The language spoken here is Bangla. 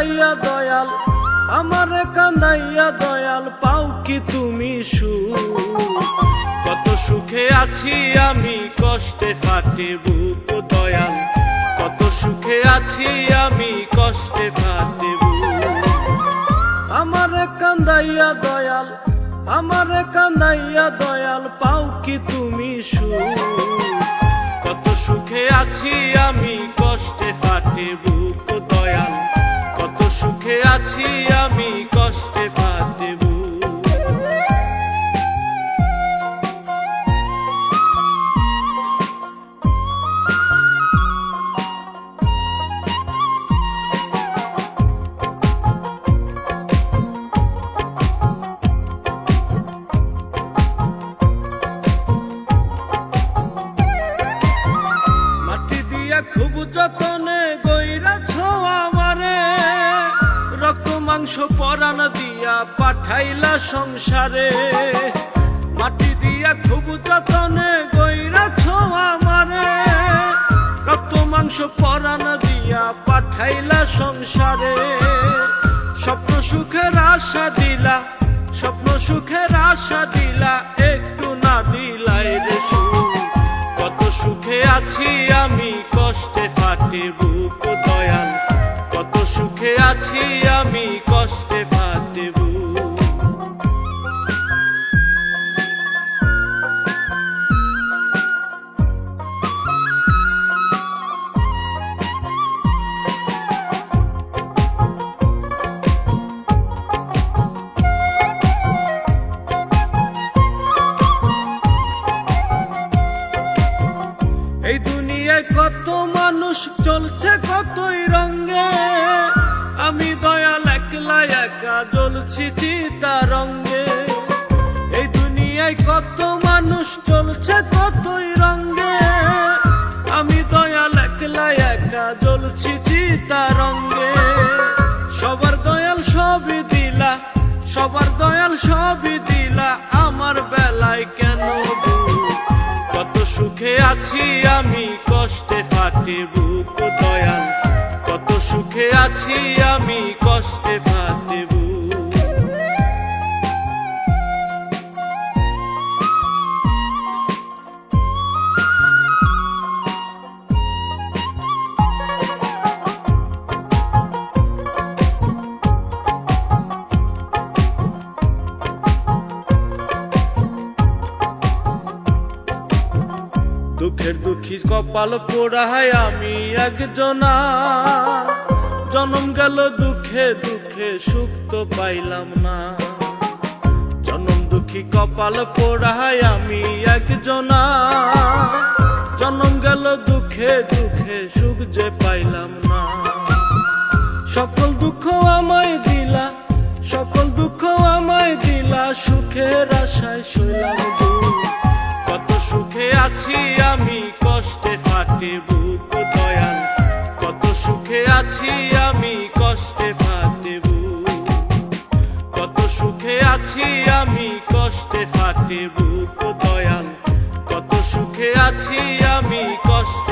কান্দাইয়া দয়াল, আমারে কান্দাইয়া দয়াল, পাও কি তুমি সুখ? কত সুখে আছি আমি, কষ্টে ফাটে বুক দয়াল, কত সুখে আছি আমি, কষ্টে ফাটে বুক। আমারে কান্দাইয়া দয়াল, আমারে কান্দাইয়া দয়াল, পাও কি তুমি সুখ? কত সুখে আছি আমি, কষ্টে ফাটে বুক দয়াল, কত সুখে আছি আমি, কষ্টে ফাটে বুক। খুব যতনে গইরাছ আমারে, রক্ত মাংস পরাণ দিয়া পাঠাইলা সংসারে। মাটি দিয়া খুব যতনে গইরাছ আমারে, রক্ত মাংস পরাণ দিয়া পাঠাইলা সংসারে। স্বপ্ন সুখের আশা দিলা, স্বপ্ন সুখের আশা দিলা, একটু না দিলাই রে সুখ। কত সুখে আছি আমি, কষ্টে ফাটে বুক দয়াল, কত সুখে আছি আমি, কষ্টে ফাটে বুক। এই দুনিয়ায় কত মানুষ চলছে কতই রঙে, আমি দয়াল একলা একা জ্বলছি চিতা রঙে। এই দুনিয়ায় কত মানুষ চলছে কতই রঙে, আমি দয়াল একলা একা জ্বলছি চিতা রঙে। সবার দয়াল সবই দিলা, সবার দয়াল সবই দিলা, আমার বেলায় কেন দুঃখ? কত সুখে আছি আমি, কষ্টে ফাটে বুক দয়াল, কত সুখে আছি আমি, কষ্টে ফাটে বুক। দুঃখের দুঃখী কপাল পোড়ায় আমি একজনা, জনম গেল দুঃখে দুঃখে, সুখ তো পাইলাম না। জনম দুঃখী কপাল পোড়ায় আমি একজনা, জনম গেল দুঃখে দুঃখে, সুখ যে পাইলাম না। সকল দুঃখ আমায় দিলা, সকল দুঃখ আমায় দিলা, সুখের আশায় শৈলাম দুঃখ। কত সুখে আছি আমি, কষ্টে ফাটে বুক দয়াল, কত সুখে আছি আমি, কষ্টে ফাটে বুক। কত সুখে আছি আমি, কষ্টে ফাটে বুক দয়াল, কত সুখে আছি আমি, কষ্টে